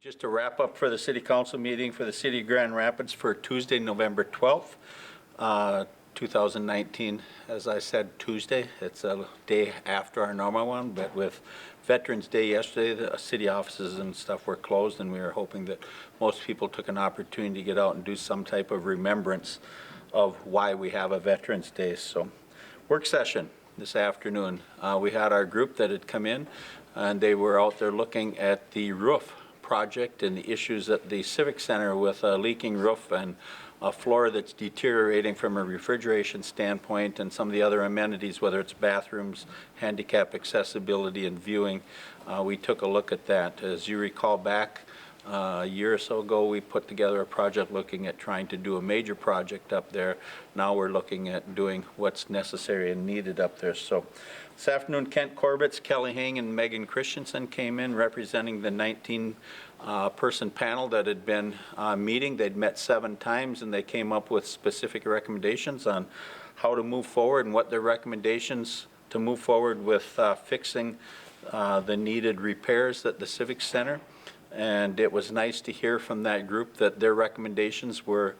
Just a wrap up for the City Council meeting for the City of Grand Rapids for Tuesday, November 12th, 2019. As I said, Tuesday. It's a day after our normal one, but with Veterans Day yesterday, the city offices and stuff were closed, and we were hoping that most people took an opportunity to get out and do some type of remembrance of why we have a Veterans Day. So, work session this afternoon. We had our group that had come in, and they were out there looking at the roof project and the issues at the Civic Center with a leaking roof and a floor that's deteriorating from a refrigeration standpoint, and some of the other amenities, whether it's bathrooms, handicap accessibility, and viewing. We took a look at that. As you recall back a year or so ago, we put together a project looking at trying to do a major project up there. Now we're looking at doing what's necessary and needed up there. So this afternoon, Kent Corbett, Kelly Hang, and Megan Christensen came in representing the 19-person panel that had been meeting. They'd met 7 times, and they came up with specific recommendations on how to move forward and what their recommendations to move forward with fixing the needed repairs at the Civic Center. And it was nice to hear from that group that their recommendations were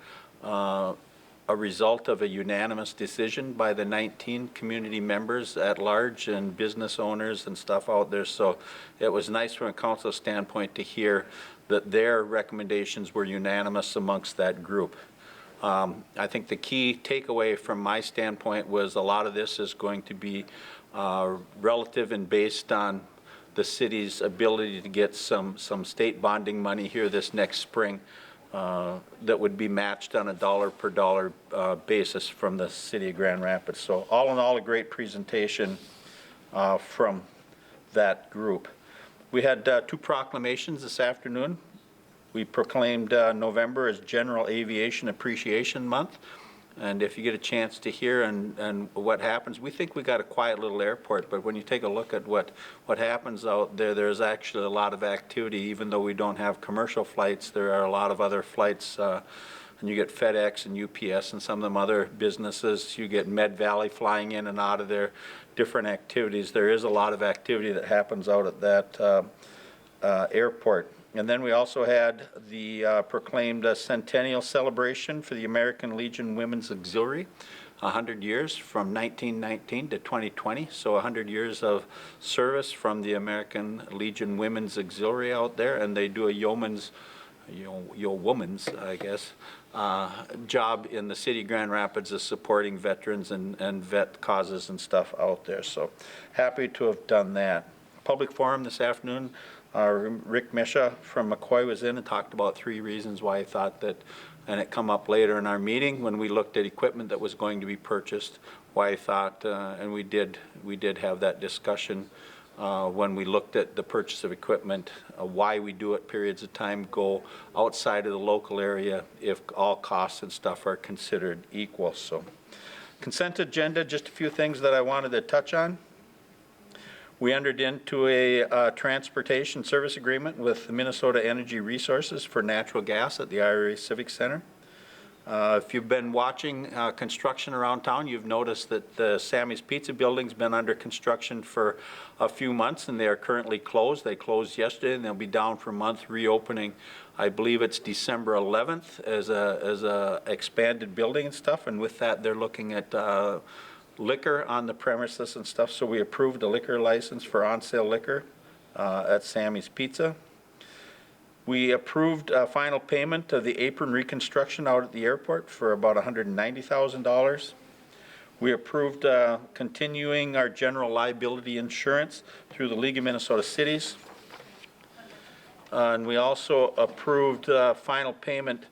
a result of a unanimous decision by the 19 community members at large and business owners and stuff out there. So it was nice from a council standpoint to hear that their recommendations were unanimous amongst that group. I think the key takeaway from my standpoint was a lot of this is going to be relative and based on the city's ability to get some state bonding money here this next spring that would be matched on a dollar per dollar basis from the City of Grand Rapids. So all in all, a great presentation from that group. We had 2 proclamations this afternoon. We proclaimed November as General Aviation Appreciation Month. And if you get a chance to hear and what happens, we think we got a quiet little airport, but when you take a look at what happens out there, there's actually a lot of activity. Even though we don't have commercial flights, there are a lot of other flights, and you get FedEx and UPS and some of them other businesses. You get Med Valley flying in and out of there, different activities. There is a lot of activity that happens out at that airport. And then we also had the proclaimed centennial celebration for the American Legion Women's Auxiliary, 100 years from 1919 to 2020. So 100 years of service from the American Legion Women's Auxiliary out there, and they do a yeoman's, woman's, I guess, job in the city of Grand Rapids of supporting veterans and vet causes and stuff out there. So happy to have done that. Public forum this afternoon. Rick Misha from McCoy was in and talked about 3 reasons why he thought that, and it come up later in our meeting when we looked at equipment that was going to be purchased, why he thought, and we did have that discussion when we looked at the purchase of equipment, why we do it periods of time, go outside of the local area if all costs and stuff are considered equal. So consent agenda, just a few things that I wanted to touch on. We entered into a transportation service agreement with Minnesota Energy Resources for natural gas at the IRA Civic Center. If you've been watching construction around town, you've noticed that the Sammy's Pizza building's been under construction for a few months, and they are currently closed. They closed yesterday, and they'll be down for a month, reopening. I believe it's December 11th as a expanded building and stuff, and with that, they're looking at liquor on the premises and stuff, so we approved a liquor license for on-sale liquor at Sammy's Pizza. We approved a final payment of the apron reconstruction out at the airport for about $190,000. We approved continuing our general liability insurance through the League of Minnesota Cities. And we also approved final payment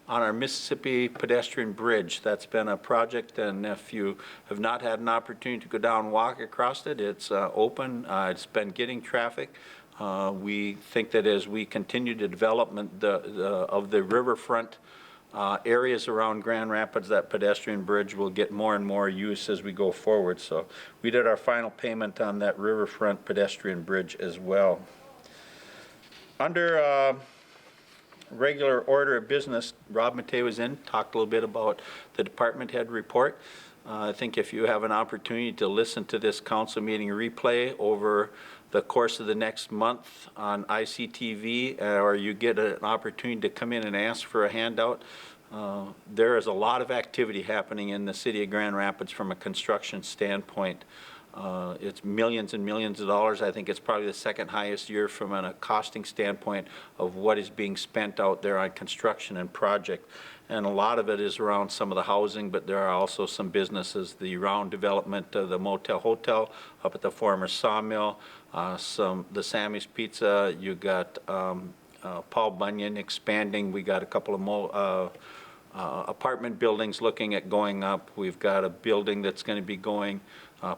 on our Mississippi pedestrian bridge. That's been a project, and if you have not had an opportunity to go down and walk across it, it's open. It's been getting traffic. We think that as we continue the development of the riverfront areas around Grand Rapids, that pedestrian bridge will get more and more use as we go forward. So we did our final payment on that riverfront pedestrian bridge as well. Under regular order of business, Rob Matei was in, talked a little bit about the department head report. I think if you have an opportunity to listen to this council meeting replay over the course of the next month on ICTV, or you get an opportunity to come in and ask for a handout, there is a lot of activity happening in the city of Grand Rapids from a construction standpoint. It's millions and millions of dollars. I think it's probably the second highest year from a costing standpoint of what is being spent out there on construction and project. And a lot of it is around some of the housing, but there are also some businesses, the round development of the Motel Hotel up at the former sawmill, the Sammy's Pizza, you got Paul Bunyan expanding. We got a couple of apartment buildings looking at going up. We've got a building that's going to be going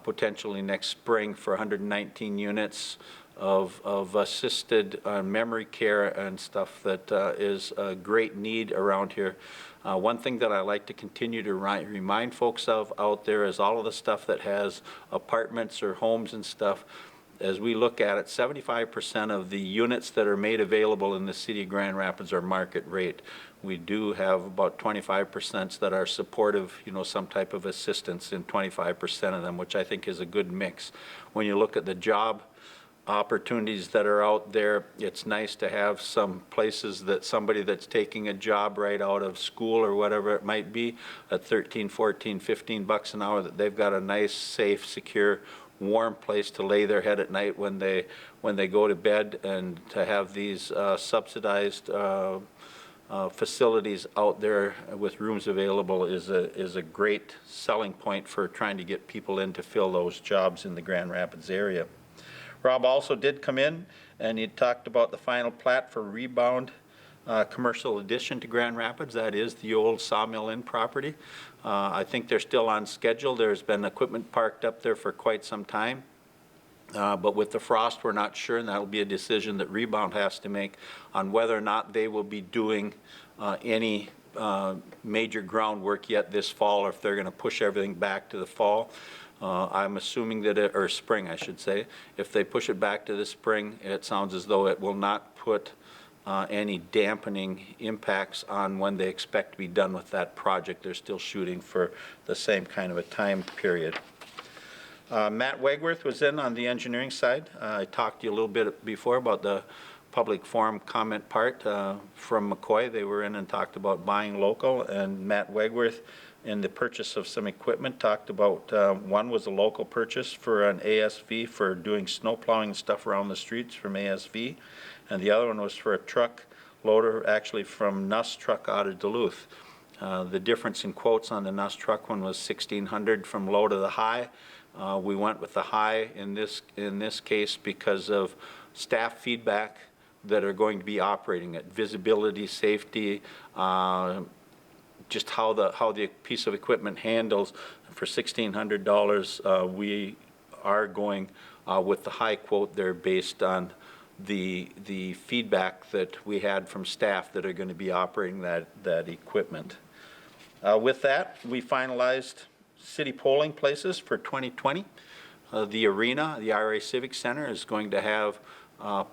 potentially next spring for 119 units of assisted memory care and stuff that is a great need around here. One thing that I like to continue to remind folks of out there is all of the stuff that has apartments or homes and stuff. As we look at it, 75% of the units that are made available in the city of Grand Rapids are market rate. We do have about 25% that are supportive, some type of assistance in 25% of them, which I think is a good mix. When you look at the job opportunities that are out there, it's nice to have some places that somebody that's taking a job right out of school or whatever it might be at 13, 14, 15 bucks an hour, that they've got a nice, safe, secure, warm place to lay their head at night when they go to bed, and to have these subsidized facilities out there with rooms available is a great selling point for trying to get people in to fill those jobs in the Grand Rapids area. Rob also did come in and he talked about the final plat for Rebound commercial addition to Grand Rapids. That is the old Sawmill Inn property. I think they're still on schedule. There's been equipment parked up there for quite some time. But with the frost, we're not sure, and that'll be a decision that Rebound has to make on whether or not they will be doing any major groundwork yet this fall, or if they're going to push everything back to the fall. I'm assuming that or spring, I should say. If they push it back to the spring, it sounds as though it will not put any dampening impacts on when they expect to be done with that project. They're still shooting for the same kind of a time period. Matt Wegworth was in on the engineering side. I talked to you a little bit before about the public forum comment part from McCoy. They were in and talked about buying local, and Matt Wegworth in the purchase of some equipment talked about, one was a local purchase for an ASV for doing snow plowing and stuff around the streets from ASV, and the other one was for a truck loader, actually from Nuss Truck out of Duluth. The difference in quotes on the Nuss Truck one was $1,600 from low to the high. We went with the high in this case because of staff feedback that are going to be operating it, visibility, safety, just how the piece of equipment handles. For $1,600, we are going with the high quote there based on the feedback that we had from staff that are going to be operating that equipment. With that, we finalized city polling places for 2020. The arena, the IRA Civic Center, is going to have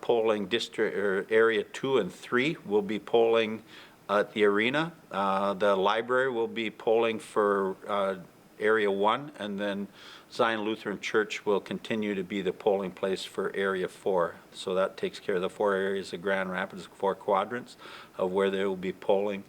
polling district or area 2 and 3 will be polling at the arena. The library will be polling for area 1, and then Zion Lutheran Church will continue to be the polling place for area 4. So that takes care of the 4 areas of Grand Rapids, 4 quadrants of where they will be polling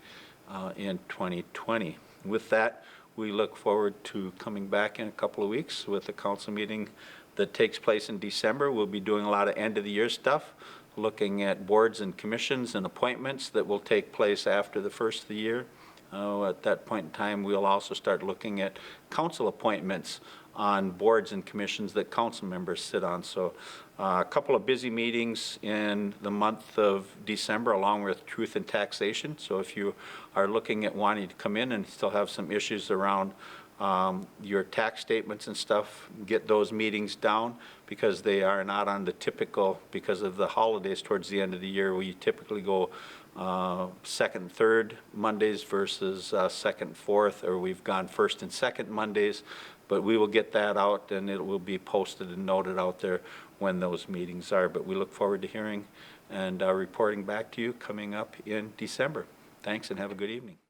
in 2020. With that, we look forward to coming back in a couple of weeks with a council meeting that takes place in December. We'll be doing a lot of end of the year stuff, looking at boards and commissions and appointments that will take place after the first of the year. At that point in time, we'll also start looking at council appointments on boards and commissions that council members sit on. So a couple of busy meetings in the month of December, along with truth and taxation. So if you are looking at wanting to come in and still have some issues around your tax statements and stuff, get those meetings down, because they are not on the typical, because of the holidays towards the end of the year. We typically go second and third Mondays versus second and fourth, or we've gone first and second Mondays, but we will get that out and it will be posted and noted out there when those meetings are. But we look forward to hearing and reporting back to you coming up in December. Thanks and have a good evening.